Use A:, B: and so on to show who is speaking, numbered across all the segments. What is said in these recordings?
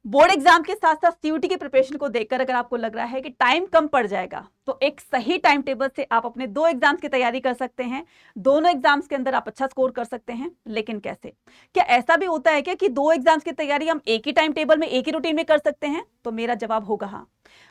A: Board exam के साथ साथ सीयूटी की प्रिपरेशन को देखकर अगर आपको लग रहा है कि टाइम कम पड़ जाएगा, तो एक सही टाइम टेबल से आप अपने दो एग्जाम्स की तैयारी कर सकते हैं। दोनों एग्जाम्स के अंदर आप अच्छा स्कोर कर सकते हैं। लेकिन कैसे? क्या ऐसा भी होता है क्या कि दो एग्जाम्स की तैयारी हम एक ही टाइम टेबल में, एक ही रूटीन में कर सकते हैं? तो मेरा जवाब होगा हाँ।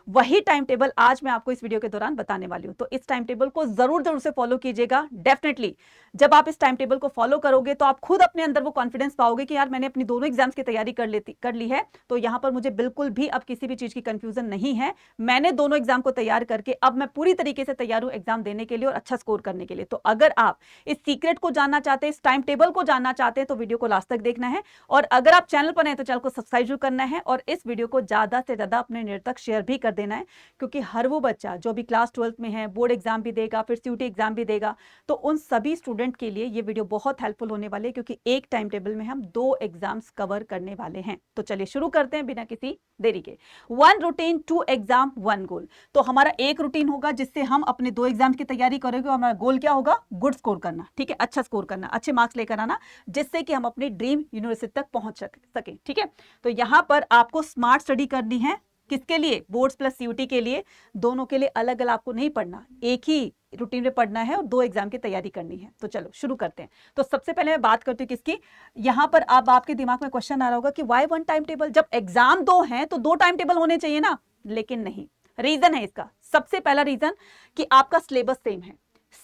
A: वही टाइम टेबल आज मैं आपको इस वीडियो के दौरान बताने वाली हूं। तो इस टाइम टेबल को जरूर से फॉलो कीजिएगा। डेफिनेटली जब आप इस टाइम टेबल को फॉलो करोगे तो आप खुद अपने अंदर वो कॉन्फिडेंस पाओगे कि यार मैंने अपनी दोनों एग्जाम्स की तैयारी कर ली है, तो यहां पर मुझे बिल्कुल भी अब किसी भी चीज की कंफ्यूजन नहीं है। मैंने दोनों एग्जाम को तैयार करके अब मैं पूरी तरीके से तैयार हूं एग्जाम देने के लिए और अच्छा स्कोर करने के लिए। तो अगर आप इस सीक्रेट को जानना चाहते हैं, इस टाइम टेबल को जानना चाहते हैं, तो वीडियो को लास्ट तक देखना है। और अगर आप चैनल पर हैं तो चैनल को सब्सक्राइब जरूर करना है और इस वीडियो को ज्यादा से ज्यादा अपने नेट तक शेयर भी कर देना है, क्योंकि हर वो बच्चा जो भी क्लास 12th में है, बोर्ड एग्जाम भी देगा, फिर सीयूटी एग्जाम भी देगा, तो उन सभी स्टूडेंट के लिए ये वीडियो बहुत हेल्पफुल होने वाले, क्योंकि एक टाइम टेबल में हम दो एग्जाम्स कवर करने वाले हैं। तो चलिए शुरू करते हैं बिना किसी देरी के। One routine, two exam, one goal. तो हमारा एक रूटीन होगा जिससे हम अपने दो एग्जाम की तैयारी करेंगे और हमारा गोल क्या होगा? गुड स्कोर करना। ठीक है, अच्छा स्कोर करना, अच्छे मार्क्स लेकर आना, जिससे कि हम अपनी ड्रीम यूनिवर्सिटी तक पहुंच सके। ठीक है, तो यहां पर आपको स्मार्ट स्टडी करनी है। किसके लिए? बोर्ड्स प्लस सीयूटी के लिए। दोनों के लिए अलग अलग आपको नहीं पढ़ना, एक ही रूटीन में पढ़ना है और दो एग्जाम की तैयारी करनी है। तो चलो शुरू करते हैं। तो सबसे पहले मैं बात करती हूँ किसकी। यहां पर अब आपके दिमाग में क्वेश्चन आ रहा होगा कि वाई वन टाइम टेबल? जब एग्जाम दो हैं तो दो टाइम टेबल होने चाहिए ना। लेकिन नहीं, रीजन है इसका। सबसे पहला रीजन कि आपका सिलेबस सेम है।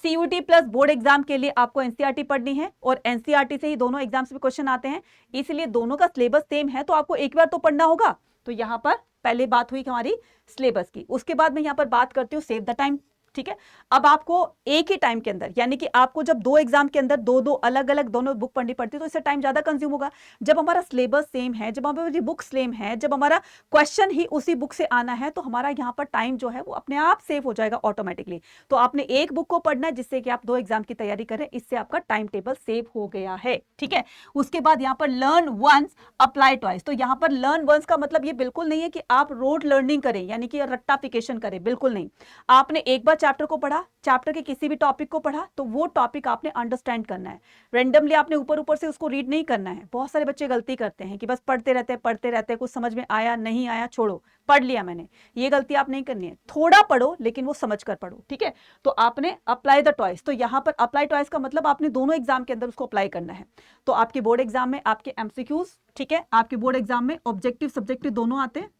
A: सीयूटी प्लस बोर्ड एग्जाम के लिए आपको एनसीईआरटी पढ़नी है और एनसीईआरटी से ही दोनों एग्जाम्स में क्वेश्चन आते हैं, इसलिए दोनों का सिलेबस सेम है, तो आपको एक बार तो पढ़ना होगा। तो यहां पर पहले बात हुई हमारी सिलेबस की। उसके बाद मैं यहां पर बात करती हूँ सेव द टाइम। ठीक है, अब आपको एक ही टाइम के अंदर, यानी कि आपको जब दो एग्जाम के अंदर दो दो अलग अलग दोनों बुक पढ़नी पड़ती है, तो इससे टाइम ज्यादा कंज्यूम होगा। जब हमारा सिलेबस सेम है, जब हमारी बुक सेम है, जब हमारा क्वेश्चन ही उसी बुक से आना है, तो हमारा यहाँ पर टाइम जो है वो अपने आप सेव हो जाएगा ऑटोमेटिकली। तो आपने एक बुक को पढ़ना है जिससे कि आप दो एग्जाम की तैयारी करें, इससे आपका टाइम टेबल सेव हो गया है। ठीक है, उसके बाद यहाँ पर लर्न वंस अप्लाई ट्वाइस। तो यहाँ पर लर्न वंस का मतलब ये बिल्कुल नहीं है कि आप रोड लर्निंग करें, यानी कि रट्टाफिकेशन करें, बिल्कुल नहीं। आपने एक बार चैप्टर को पढ़ा, चैप्टर के किसी भी टॉपिक को पढ़ा, तो वो टॉपिक आपने अंडरस्टैंड करना है। रेंडमली आपने ऊपर ऊपर से उसको रीड नहीं करना है। बहुत सारे बच्चे गलती करते हैं कि बस पढ़ते रहते हैं, कुछ समझ में आया नहीं आया छोड़ो, पढ़ लिया मैंने। ये गलती आप नहीं करनी है। थोड़ा पढ़ो लेकिन वो समझ कर पढ़ो। ठीक है, तो आपने अप्लाई द टॉइस। तो यहां पर अप्लाई टॉइस का मतलब आपने दोनों एग्जाम के अंदर उसको अप्लाई करना है। तो आपके बोर्ड एग्जाम में आपके एमसीक्यूज, ठीक है, आपके बोर्ड एग्जाम में ऑब्जेक्टिव सब्जेक्टिव दोनों आते हैं।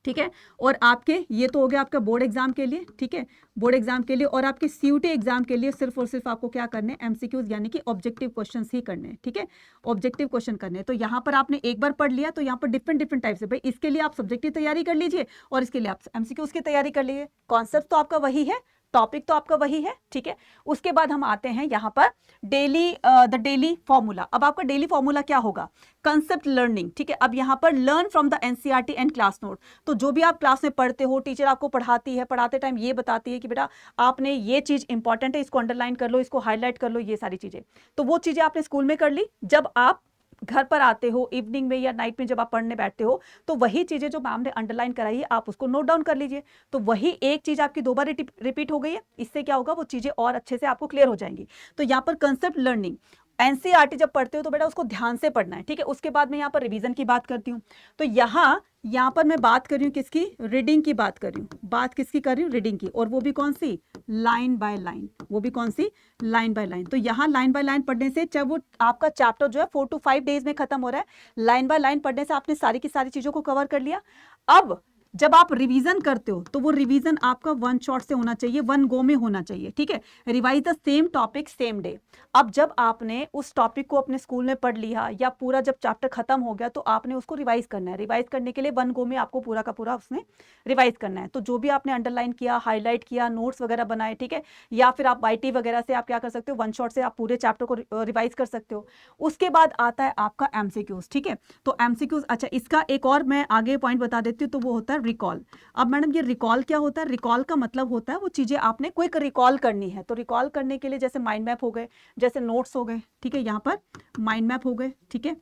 A: ठीक है, और आपके ये तो हो गया आपका बोर्ड एग्जाम के लिए। ठीक है, बोर्ड एग्जाम के लिए। और आपके सीयूटी एग्जाम के लिए सिर्फ और सिर्फ आपको क्या करने हैं? एमसीक्यूज, यानी कि ऑब्जेक्टिव क्वेश्चंस ही करने हैं। ठीक है, ऑब्जेक्टिव क्वेश्चन करने हैं। तो यहाँ पर आपने एक बार पढ़ लिया, तो यहाँ पर डिफरेंट डिफरेंट टाइप से, भाई इसके लिए आप सब्जेक्टिव तैयारी कर लीजिए और इसके लिए आप एमसीक्यूज की तैयारी कर लीजिए। कॉन्सेप्ट तो आपका वही है, टॉपिक तो आपका वही है। ठीक है, उसके बाद हम आते हैं यहाँ पर द डेली फॉर्मूला। अब आपका डेली फॉर्मूला क्या होगा? Concept learning. ठीक है, अब यहाँ पर learn from the NCERT and class note. तो जो भी आप क्लास में पढ़ते हो, टीचर आपको पढ़ाती है, पढ़ाते टाइम ये बताती है कि बेटा आपने ये चीज इंपॉर्टेंट है, इसको अंडरलाइन कर लो, इसको हाईलाइट कर लो, ये सारी चीजें। तो वो चीजें आपने स्कूल में कर ली। जब आप घर पर आते हो इवनिंग में या नाइट में, जब आप पढ़ने बैठते हो, तो वही चीजें जो मैम ने अंडरलाइन कराई है आप उसको नोट डाउन कर लीजिए। तो वही एक चीज आपकी दो बार रिपीट हो गई है। इससे क्या होगा? वो चीजें और अच्छे से आपको क्लियर हो जाएंगी। तो यहाँ पर कंसेप्ट लर्निंग, एनसीईआरटी जब पढ़ते हो तो बेटा उसको ध्यान से पढ़ना है। ठीक है, उसके बाद मैं यहाँ पर रिवीजन की बात करती हूँ। तो यहाँ पर मैं बात कर रही हूँ किसकी? रीडिंग की बात कर रही हूँ। बात किसकी कर रही हूँ? रीडिंग की। और वो भी कौन सी? Line by line. वो भी कौन सी? Line by line. तो यहाँ लाइन बाय लाइन पढ़ने से, चाहे वो आपका चैप्टर जो है 4 to 5 डेज में खत्म हो रहा है, लाइन बाय लाइन पढ़ने से आपने सारी की सारी चीजों को कवर कर लिया। अब जब आप रिवीजन करते हो तो वो रिवीजन आपका वन शॉट से होना चाहिए, वन गो में होना चाहिए। ठीक है, revise the same topic same day. अब जब आपने उस टॉपिक को अपने स्कूल में पढ़ लिया या पूरा जब चैप्टर खत्म हो गया, तो आपने उसको रिवाइज करना है। रिवाइज करने के लिए वन गो में आपको पूरा का पूरा उसमें रिवाइज करना है। तो जो भी आपने अंडरलाइन किया, हाईलाइट किया, नोट्स वगैरह बनाए, ठीक है, या फिर आप वाईटी वगैरह से आप क्या कर सकते हो? वन शॉट से आप पूरे चैप्टर को रिवाइज कर सकते हो। उसके बाद आता है आपका एमसीक्यूज। ठीक है, तो एमसीक्यूज, अच्छा इसका एक और मैं आगे पॉइंट बता देती हूँ, तो वो होता है रिकॉल। अब मैडम ये रिकॉल क्या होता है? रिकॉल का मतलब होता है वो चीजें आपने क्विक रिकॉल करनी है। तो रिकॉल करने के लिए जैसे माइंड मैप हो गए, जैसे नोट्स हो गए, ठीक है, यहाँ पर माइंड मैप हो गए, ठीक है,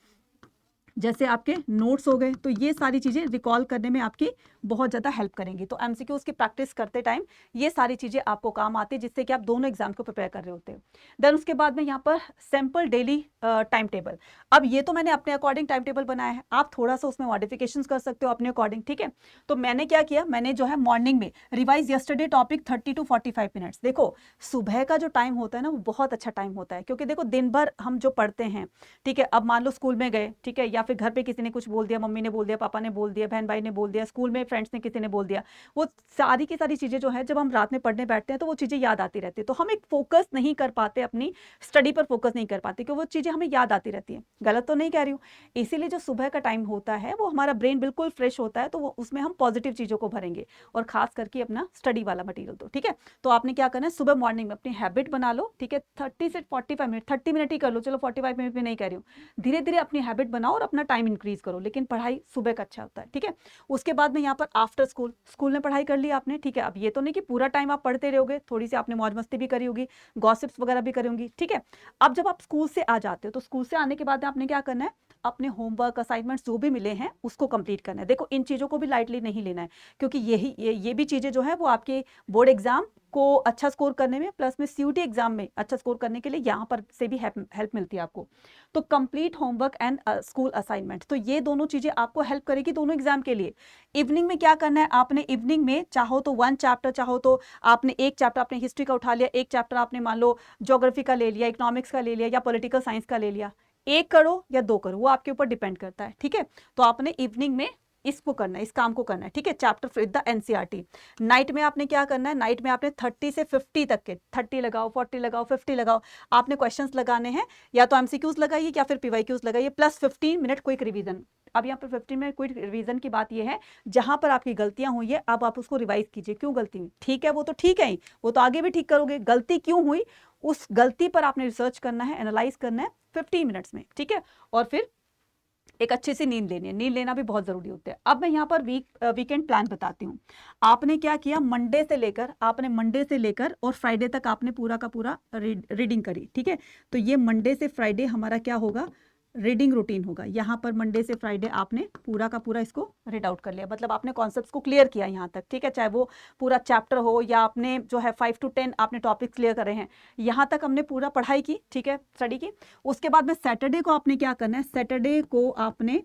A: जैसे आपके नोट्स हो गए, तो ये सारी चीज़ें रिकॉल करने में आपकी बहुत ज़्यादा हेल्प करेंगी। तो एमसीक्यूज़ की प्रैक्टिस करते टाइम ये सारी चीज़ें आपको काम आती है, जिससे कि आप दोनों एग्जाम को प्रिपेयर कर रहे होते हो। देन उसके बाद में यहाँ पर सिंपल डेली टाइम टेबल। अब ये तो मैंने अपने अकॉर्डिंग टाइम टेबल बनाया है, आप थोड़ा सा उसमें मॉडिफिकेशंस कर सकते हो अपने अकॉर्डिंग, ठीक है। तो मैंने क्या किया, मैंने जो है मॉर्निंग में revise yesterday topic 30 to 45 minutes. देखो सुबह का जो टाइम होता है ना, वो बहुत अच्छा टाइम होता है, क्योंकि देखो दिन भर हम जो पढ़ते हैं, ठीक है, अब मान लो स्कूल में गए, ठीक है, या फिर घर पे किसी ने कुछ बोल दिया, मम्मी ने बोल दिया, पापा ने बोल दिया, बहन भाई ने बोल दिया, स्कूल में फ्रेंड्स ने किसी ने बोल दिया, वो सारी की सारी चीज़ें जो है जब हम रात में पढ़ने बैठते हैं तो वो चीज़ें याद आती रहती है, तो हम एक फोकस नहीं कर पाते, अपनी स्टडी पर फोकस नहीं कर पाते, क्योंकि वो चीज़ें हमें याद आती रहती हैं। गलत तो नहीं कह रही हूँ। इसीलिए जो सुबह का टाइम होता है वो हमारा ब्रेन बिल्कुल फ्रेश होता है, तो वो उसमें हम पॉजिटिव चीज़ों को भरेंगे, और खास करके अपना स्टडी वाला मटीरियल। तो ठीक है, तो आपने क्या करना है, सुबह मॉर्निंग में अपनी हैबिट बना लो, ठीक है, 30 से 45 मिनट, 30 मिनट ही कर लो, चलो 45 मिनट में नहीं कह रही हूँ, धीरे धीरे अपनी हैबिट बनाओ और अपना टाइम इंक्रीज करो, लेकिन पढ़ाई सुबह का अच्छा होता है, ठीक है। उसके बाद में यहाँ पर आफ्टर स्कूल, स्कूल में पढ़ाई कर ली आपने, ठीक है, अब ये तो नहीं कि पूरा टाइम आप पढ़ते रहोगे, थोड़ी सी आपने मौज मस्ती भी करी होगी, गॉसिप्स वगैरह भी करी होंगी, ठीक है। अब जब आप स्कूल से आ जाते हो, तो स्कूल से आने के बाद आपने क्या करना है, अपने होमवर्क असाइनमेंट्स जो भी मिले हैं उसको कंप्लीट करना है। देखो इन चीज़ों को भी लाइटली नहीं लेना है, क्योंकि ये भी चीज़ें जो है वो आपके बोर्ड एग्जाम को अच्छा स्कोर करने में, प्लस में सीयूटी एग्जाम में अच्छा स्कोर करने के लिए यहाँ पर से भी हेल्प मिलती है आपको। तो complete homework and school assignment, तो ये दोनों चीज़ें आपको हेल्प करेगी दोनों एग्जाम के लिए। इवनिंग में क्या करना है, आपने इवनिंग में चाहो तो 1 चैप्टर, चाहो तो आपने एक चैप्टर आपने हिस्ट्री का उठा लिया, एक चैप्टर आपने मान लो ज्योग्राफी का ले लिया, इकोनॉमिक्स का ले लिया, या पॉलिटिकल साइंस का ले लिया, 1 करो या 2 करो, वो आपके ऊपर डिपेंड करता है, ठीक है। तो आपने इवनिंग में इसको करना है, इस काम को करना है, ठीक है, chapter with the NCERT. Night में आपने क्या करना है, नाइट में आपने 30 से 50 तक के, 30 लगाओ, 40 लगाओ, 50 लगाओ, आपने क्वेश्चंस लगाने हैं, या तो एमसीक्यूज लगाइए या फिर पीवाईक्यूज लगाइए, प्लस 15 मिनट क्विक रिवीजन। अब यहाँ पर 15 मिनट क्विक रिवीजन की बात ये है, जहां पर आपकी गलतियां हुई है अब आप उसको रिवाइज कीजिए, क्यों गलती हुई, ठीक है वो तो ठीक है ही, वो तो आगे भी ठीक करोगे, गलती क्यों हुई उस गलती पर आपने रिसर्च करना है, एनालाइज करना है 15 मिनट्स में, ठीक है। और फिर एक अच्छी सी नींद लेनी है, नींद लेना भी बहुत जरूरी होता है। अब मैं यहाँ पर वीकेंड प्लान बताती हूँ। आपने क्या किया, मंडे से लेकर और फ्राइडे तक आपने पूरा का पूरा रीडिंग करी, ठीक है। तो ये मंडे से फ्राइडे हमारा क्या होगा, रीडिंग रूटीन होगा। यहाँ पर मंडे से फ्राइडे आपने पूरा का पूरा इसको रीड आउट कर लिया, मतलब आपने कॉन्सेप्ट्स को क्लियर किया यहाँ तक, ठीक है, चाहे वो पूरा चैप्टर हो या आपने जो है 5 to 10 आपने टॉपिक्स क्लियर करे हैं, यहाँ तक हमने पूरा पढ़ाई की, ठीक है, स्टडी की। उसके बाद में सैटरडे को आपने क्या करना है, सैटरडे को आपने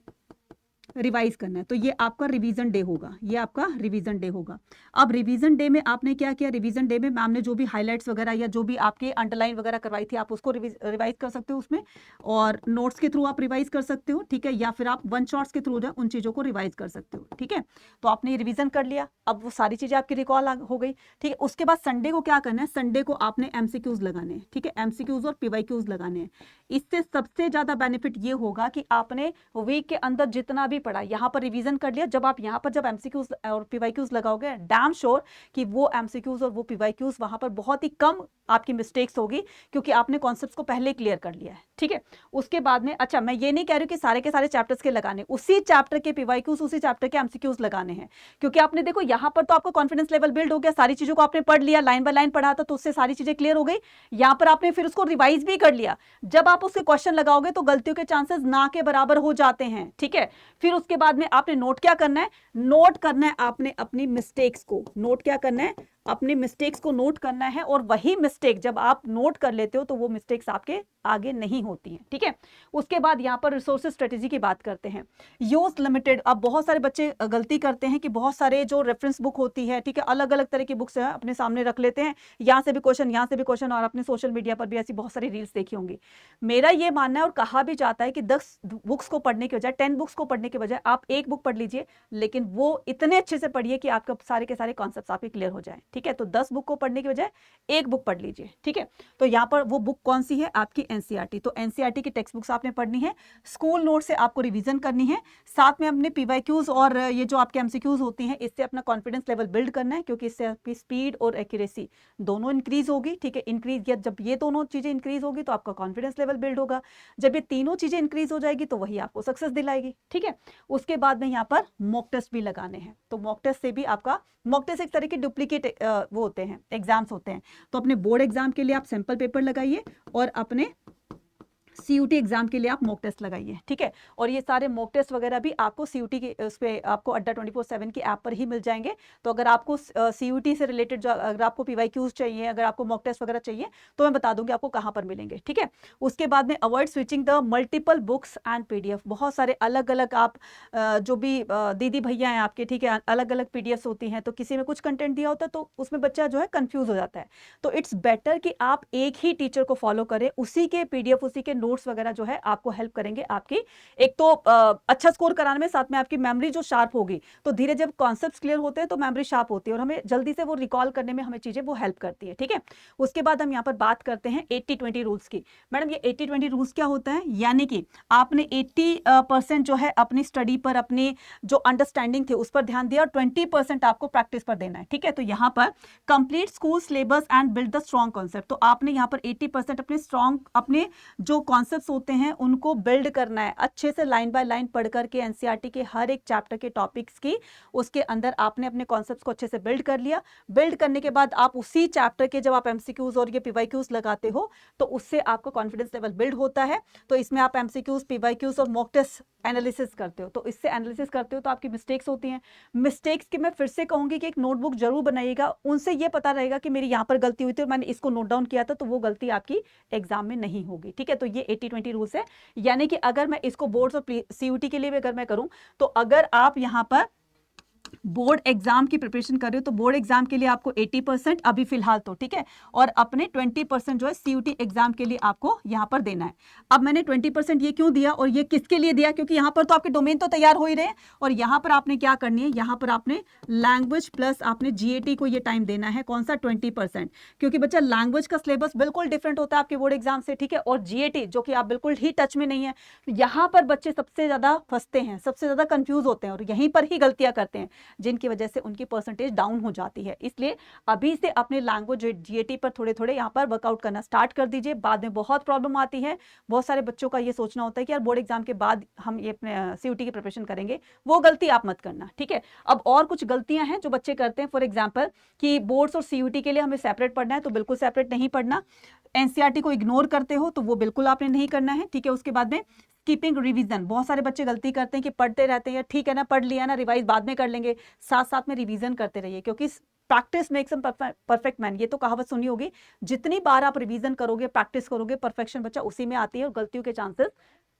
A: रिवाइज करना है, तो ये आपका रिवीजन डे होगा, ये आपका रिवीजन डे होगा। अब रिवीजन डे में आपने क्या किया, रिवीजन डे में मैम ने जो भी हाइलाइट्स वगैरह या जो भी आपके अंडरलाइन वगैरह करवाई थी, आप उसको रिवाइज कर सकते हो उसमें, और नोट्स के थ्रू आप रिवाइज कर सकते हो, ठीक है, या फिर आप वन शॉट्स के थ्रू उन चीज़ों को रिवाइज कर सकते हो, ठीक है। तो आपने रिवीजन कर लिया, अब वो सारी चीज़ें आपकी रिकॉल हो गई, ठीक है। उसके बाद संडे को क्या करना है, संडे को आपने एमसीक्यूज लगाने हैं, ठीक है, एमसीक्यूज और पीवाईक्यूज लगाने हैं। इससे सबसे ज़्यादा बेनिफिट ये होगा कि आपने वीक के अंदर जितना भी पढ़ा यहाँ पर रिवीजन कर लिया, जब आप यहाँ पर जब एमसीक्यूज और पीवाईक्यूज लगाओगे, डैम श्योर कि वो एमसीक्यूज और वो पीवाईक्यूज वहाँ पर बहुत ही कम आपकी मिस्टेक्स होगी, क्योंकि आपने कॉन्सेप्ट्स को पहले क्लियर कर लिया है, ठीक है। उसके बाद में, अच्छा मैं ये नहीं कह रही हूँ कि सारे के सारे चैप्टर्स के लगाने, उसी चैप्टर के पीवाईक्यूज उसी चैप्टर के एमसीक्यूज लगाने हैं, क्योंकि आपने देखो यहाँ पर तो आपका कॉन्फिडेंस लेवल बिल्ड हो गया, सारी चीजों को आपने पढ़ लिया, लाइन बाय लाइन पढ़ा था, तो उससे सारी चीजें क्लियर हो गई। यहाँ पर आपने फिर उसको रिवाइज भी कर लिया, जब आप उसके क्वेश्चन लगाओगे तो गलतियों के चांसेस ना के बराबर हो जाते हैं, ठीक है। फिर उसके बाद में आपने नोट क्या करना है, नोट करना है आपने अपनी मिस्टेक्स को, नोट क्या करना है, अपने मिस्टेक्स को नोट करना है, और वही मिस्टेक जब आप नोट कर लेते हो तो वो मिस्टेक्स आपके आगे नहीं होती हैं, ठीक है। उसके बाद यहाँ पर रिसोर्सेज स्ट्रेटेजी की बात करते हैं, यूज लिमिटेड। अब बहुत सारे बच्चे गलती करते हैं कि बहुत सारे जो रेफरेंस बुक होती है, ठीक है, अलग अलग तरह की बुक्स है अपने सामने रख लेते हैं, यहाँ से भी क्वेश्चन, यहाँ से भी क्वेश्चन, और अपने सोशल मीडिया पर भी ऐसी बहुत सारी रील्स देखी होंगी। मेरा ये मानना है, और कहा भी जाता है कि 10 बुक्स को पढ़ने के बजाय, 10 बुक्स को पढ़ने के बजाय आप एक बुक पढ़ लीजिए, लेकिन वो इतने अच्छे से पढ़िए कि आपके सारे के सारे कॉन्सेप्ट्स आपके क्लियर हो जाए, ठीक है। तो 10 बुक को पढ़ने के बजाय एक बुक पढ़ लीजिए, ठीक है। तो यहाँ पर वो बुक कौन सी है, आपकी एनसीईआरटी। तो एनसीईआरटी की टेक्स्ट बुक्स आपने पढ़नी है, स्कूल नोट से आपको रिवीजन करनी है, साथ में अपने पीवाईक्यूज और ये जो आपके एमसीक्यूज होती हैं, इससे अपना कॉन्फिडेंस लेवल बिल्ड करना है, क्योंकि इससे आपकी स्पीड और एक्यूरेसी दोनों इंक्रीज होगी, ठीक है। इंक्रीज, जब ये दोनों चीजें इंक्रीज होगी तो आपका कॉन्फिडेंस लेवल बिल्ड होगा, जब ये तीनों चीजें इंक्रीज हो जाएगी तो वही आपको सक्सेस दिलाएगी, ठीक है। उसके बाद में यहाँ पर मॉक टेस्ट भी लगाने हैं, तो मॉक टेस्ट से भी आपका, मॉक टेस्ट एक तरह के डुप्लीकेट वो होते हैं, एग्जाम्स होते हैं। तो अपने बोर्ड एग्जाम के लिए आप सैंपल पेपर लगाइए और अपने CUT एग्जाम के लिए आप मॉक टेस्ट लगाइए, ठीक है। और ये सारे मॉक टेस्ट वगैरह भी आपको CUT के उस पे आपको अड्डा 24/7 की ऐप पर ही मिल जाएंगे। तो अगर आपको CUT से रिलेटेड जो अगर आपको PYQs चाहिए, अगर आपको मॉक टेस्ट वगैरह चाहिए, तो मैं बता दूंगी आपको कहाँ पर मिलेंगे, ठीक है। उसके बाद में avoid switching the multiple books and PDF। बहुत सारे अलग अलग आप जो भी दीदी भैया हैं आपके, ठीक है, अलग अलग PDFs होती हैं, तो किसी में कुछ कंटेंट दिया होता है तो उसमें बच्चा जो है कंफ्यूज हो जाता है। तो इट्स बेटर कि आप एक ही टीचर को फॉलो करें, उसी के PDF, उसी के नोट्स वगैरह जो है आपको हेल्प करेंगे आपकी एक तो अच्छा स्कोर कराने में, साथ में आपकी मेमोरी जो शार्प होगी। तो धीरे जब कॉन्सेप्ट्स क्लियर होते हैं तो मेमोरी शार्प होती है और हमें जल्दी से वो रिकॉल करने में हमें चीजें वो हेल्प करती है, ठीक है। उसके बाद हम यहाँ पर बात करते हैं 80-20 रूल्स की। मैडम ये 80-20 रूल्स क्या होता है? यानी कि आपने 80% जो है अपनी स्टडी पर, अपनी जो अंडरस्टैंडिंग थे उस पर ध्यान दिया और 20% आपको प्रैक्टिस पर देना है, ठीक है। तो यहाँ पर complete school syllabus and build the strong concept. तो आपने यहाँ पर 80% अपने स्ट्रॉन्ग, अपने जो कॉन्सेप्ट्स होते हैं उनको बिल्ड करना है अच्छे से, लाइन बाय लाइन पढ़ करके NCERT के हर एक चैप्टर के टॉपिक्स की, उसके अंदर आपने अपने कॉन्सेप्ट्स को अच्छे से बिल्ड कर लिया। बिल्ड करने के बाद आप उसी चैप्टर के जब आप MCQs और ये PYQs लगाते हो तो उससे आपका कॉन्फिडेंस लेवल बिल्ड होता है। तो इसमें आप MCQs, PYQs और मॉक टेस्ट एनालिसिस करते हो, तो इससे एनालिसिस करते हो तो आपकी मिस्टेक्स होती हैं। मिस्टेक्स की मैं फिर से कहूंगी कि एक नोटबुक जरूर बनाइएगा, उनसे ये पता रहेगा कि मेरी यहाँ पर गलती हुई थी और मैंने इसको नोट डाउन किया था, तो वो गलती आपकी एग्जाम में नहीं होगी, ठीक है। तो ये 80-20 रूल्स है। यानी कि अगर मैं इसको बोर्ड्स और CUT के लिए भी अगर मैं करूं, तो अगर आप यहाँ पर बोर्ड एग्जाम की प्रिपरेशन कर रहे हो तो बोर्ड एग्जाम के लिए आपको 80% अभी फिलहाल तो, ठीक है, और अपने 20% जो है CUT एग्जाम के लिए आपको यहां पर देना है। अब मैंने 20% ये क्यों दिया और ये किसके लिए दिया? क्योंकि यहां पर तो आपके डोमेन तो तैयार हो ही रहे हैं और यहां पर आपने क्या करनी है, यहां पर आपने लैंग्वेज प्लस आपने GAT को ये टाइम देना है। कौन सा? 20%। क्योंकि बच्चा लैंग्वेज का सिलेबस बिल्कुल डिफरेंट होता है आपके बोर्ड एग्जाम से, ठीक है, और GAT जो कि आप बिल्कुल ही टच में नहीं है, यहां पर बच्चे सबसे ज्यादा फंसते हैं, सबसे ज्यादा कंफ्यूज होते हैं और यहीं पर ही गलतियां करते हैं, जिनकी वजह से उनकी परसेंटेज डाउन हो जाती है। इसलिए अभी से अपने लैंग्वेज GAT पर थोड़े थोड़े यहाँ पर वर्कआउट करना स्टार्ट कर दीजिए, बाद में बहुत प्रॉब्लम आती है। बहुत सारे बच्चों का ये सोचना होता है कि यार बोर्ड एग्जाम के बाद हम ये अपने CUT की प्रिपरेशन करेंगे, वो गलती आप मत करना, ठीक है। अब और कुछ गलतियां हैं जो बच्चे करते हैं, फॉर एग्जाम्पल कि बोर्ड्स और CUT के लिए हमें सेपरेट पढ़ना है, तो बिल्कुल सेपरेट नहीं पढ़ना। NCERT को इग्नोर करते हो तो वो बिल्कुल आपने नहीं करना है, ठीक है। उसके बाद में स्कीपिंग रिवीजन, बहुत सारे बच्चे गलती करते हैं कि पढ़ते रहते हैं, ठीक है ना, पढ़ लिया ना, रिवाइज बाद में कर लेंगे, साथ साथ में रिवीजन करते रहिए, क्योंकि practice makes a perfect man, ये तो कहावत सुनी होगी। जितनी बार आप रिवीजन करोगे, प्रैक्टिस करोगे, परफेक्शन बच्चा उसी में आती है और गलतियों के चांसेस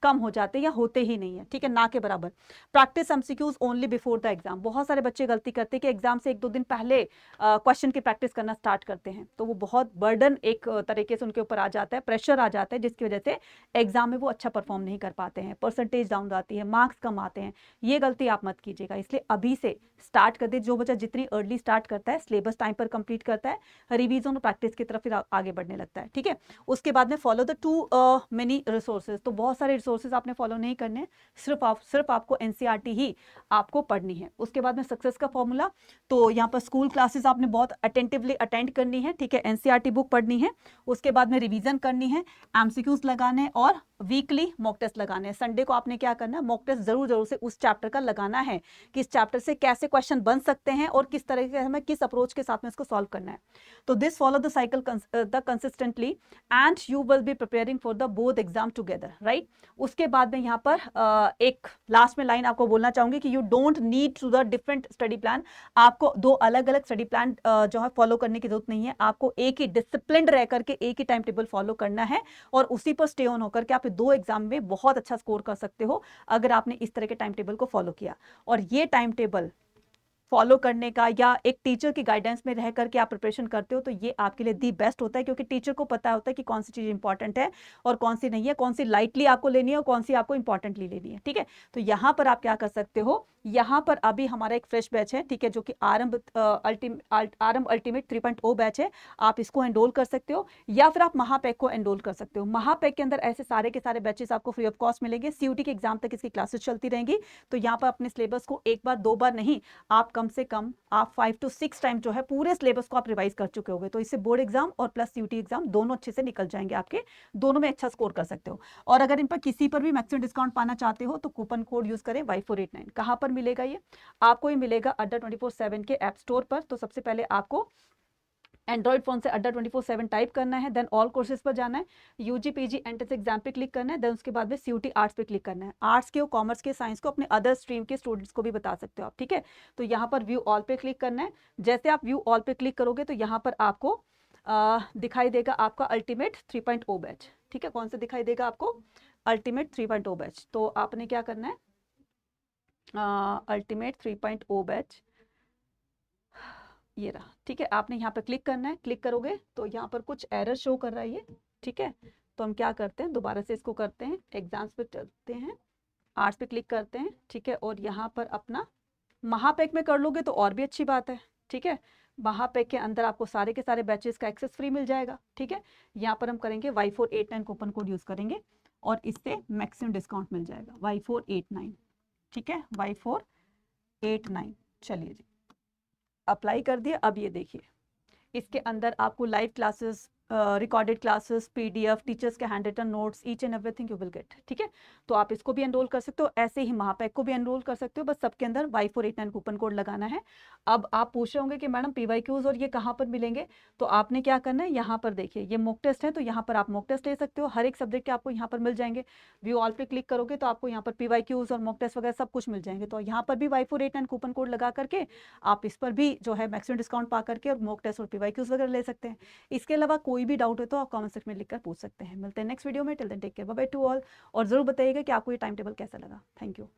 A: कम हो जाते हैं या होते ही नहीं है, ठीक है, ना के बराबर। Practice MCQs only before the exam. बहुत सारे बच्चे गलती करते हैं कि एग्जाम से 1-2 दिन पहले क्वेश्चन की प्रैक्टिस करना स्टार्ट करते हैं, तो वो बहुत बर्डन एक तरीके से उनके ऊपर आ जाता है, प्रेशर आ जाता है, जिसकी वजह से एग्जाम में वो अच्छा परफॉर्म नहीं कर पाते हैं, परसेंटेज डाउन आती है, मार्क्स कम आते हैं। ये गलती आप मत कीजिएगा, इसलिए अभी से स्टार्ट कर दे। जो बच्चा जितनी अर्ली स्टार्ट करता है, सिलेबस टाइम पर कंप्लीट करता है, रिवीजन और प्रैक्टिस की तरफ फिर आगे बढ़ने लगता है, ठीक है। उसके बाद में follow the two many resources. तो बहुत सारे रिसोर्सेज आपने फॉलो नहीं करने, सिर्फ आपको NCERT ही आपको पढ़नी है। उसके बाद में सक्सेस का फॉर्मूला, तो यहाँ पर स्कूल क्लासेस आपने बहुत अटेंटिवली अटेंड करनी है, ठीक है, NCERT बुक पढ़नी है। उसके बाद में रिवीजन करनी है, MCQs लगाने और वीकली मॉक टेस्ट लगाने हैं। संडे को आपने क्या करना है, मॉक टेस्ट जरूर से उस चैप्टर का लगाना है कि इस चैप्टर से कैसे क्वेश्चन बन सकते हैं और किस तरह से हमें किस अप्रोच के साथ में इसको सॉल्व करना है। तो this follow the cycle the consistently and you will be preparing for the both exam together, right. उसके बाद में यहाँ पर एक लास्ट में लाइन आपको बोलना चाहूंगी कि you don't need to the different study plan. आपको 2 अलग अलग स्टडी प्लान जो है फॉलो करने की जरूरत नहीं है, आपको एक ही डिसिप्लिन रह करके एक ही टाइम टेबल फॉलो करना है और उसी पर स्टे ऑन होकर के आप 2 एग्जाम में बहुत अच्छा स्कोर कर सकते हो अगर आपने इस तरह के टाइम टेबल को फॉलो किया। और ये टाइम टेबल फॉलो करने का या एक टीचर की गाइडेंस में रह करके आप प्रिपरेशन करते हो तो ये आपके लिए दी बेस्ट होता है, क्योंकि टीचर को पता होता है कि कौन सी चीज इंपॉर्टेंट है और कौन सी नहीं है, कौन सी लाइटली आपको लेनी है और कौन सी आपको इंपॉर्टेंटली लेनी है, ठीक है। तो यहाँ पर आप क्या कर सकते हो, यहाँ पर अभी हमारा एक फ्रेश बैच है, ठीक है, जो कि आरंभ अल्टीमेट 3.0 बैच है। आप इसको एनरोल कर सकते हो या फिर आप महापैक को एनरोल कर सकते हो। महापैक के अंदर ऐसे सारे के सारे बैचेस आपको फ्री ऑफ कॉस्ट मिलेंगे, CUT के एग्जाम तक इसकी क्लासेस चलती रहेंगी। तो यहाँ पर अपने सिलेबस को 1 बार 2 बार नहीं, आप कम से कम आप 5 to 6 टाइम जो है पूरे सिलेबस को आप रिवाइज कर चुके होंगे। तो इससे बोर्ड एग्जाम और प्लस CUT एग्जाम दोनों अच्छे से निकल जाएंगे, आपके दोनों में अच्छा स्कोर कर सकते हो। और अगर इन पर किसी पर भी मैक्सिमम डिस्काउंट पाना चाहते हो तो कूपन कोड यूज करें Y489। कहां पर मिलेगा ये? आपको ये मिलेगा अड्डा 24/7 के ऐप स्टोर पर। तो सबसे पहले आपको एंड्रॉइड फोन से अड्डा 24/7 टाइप करना है, देन ऑल कोर्सेज पर जाना है, यूजी पीजी एंट्रेंस एग्जाम पे क्लिक करना है, देन उसके बाद में सीयूटी आर्ट्स पे क्लिक करना है। आर्ट्स के, कॉमर्स के, साइंस को, अपने अदर स्ट्रीम के स्टूडेंट्स को भी बता सकते हो आप, ठीक है। तो यहाँ पर व्यू ऑल पे क्लिक करना है। जैसे आप व्यू ऑल पे क्लिक करोगे तो यहाँ पर आपको दिखाई देगा आपका अल्टीमेट 3.0 बैच, ठीक है। कौन सा दिखाई देगा आपको? Ultimate 3.0 batch. तो आपने क्या करना है, अल्टीमेट 3.0 बैच, ये रहा, ठीक है। आपने यहाँ पे क्लिक करना है। क्लिक करोगे तो यहाँ पर कुछ एरर शो कर रहा है ये, ठीक है। तो हम क्या करते हैं, दोबारा से इसको करते हैं, एग्जाम्स पे चलते हैं, आर्ट्स पे क्लिक करते हैं, ठीक है। और यहाँ पर अपना महापैक में कर लोगे तो और भी अच्छी बात है, ठीक है। महापैक के अंदर आपको सारे के सारे बैचेस का एक्सेस फ्री मिल जाएगा, ठीक है। यहाँ पर हम करेंगे Y489 कूपन कोड यूज करेंगे और इससे मैक्सिमम डिस्काउंट मिल जाएगा, Y489, ठीक है, Y489। चलिए जी, अप्लाई कर दिया। अब ये देखिए, इसके अंदर आपको live classes, recorded classes, PDF, teachers के hand written notes, each and everything you will get, ठीक है। तो आप इसको भी एनरोल कर सकते हो, ऐसे ही महापैक को भी एनरोल कर सकते हो, बस सबके अंदर Y489 कूपन कोड लगाना है। अब आप पूछ रहे होंगे कि मैडम PYQs और ये कहाँ पर मिलेंगे, तो आपने क्या करना है, यहाँ पर देखिए ये मॉक टेस्ट है, तो यहाँ पर आप मॉक टेस्ट ले सकते हो, हर एक सब्जेक्ट के आपको यहाँ पर मिल जाएंगे। व्यू ऑल पे क्लिक करोगे तो आपको यहाँ पर PYQs और मॉक टेस्ट वगैरह सब कुछ मिल जाएंगे। तो यहाँ पर भी Y489 कूपन कोड लगा करके आप इस पर भी जो है मैक्सिमम डिस्काउंट पा करके और मॉक टेस्ट और PYQs वगैरह ले सकते हैं। इसके अलावा कोई भी डाउट है तो आप कमेंट सेक्शन में लिखकर पूछ सकते हैं। मिलते हैं नेक्स्ट वीडियो में, till then take care, bye bye to all. और जरूर बताइएगा कि आपको ये टाइम टेबल कैसा लगा। Thank you.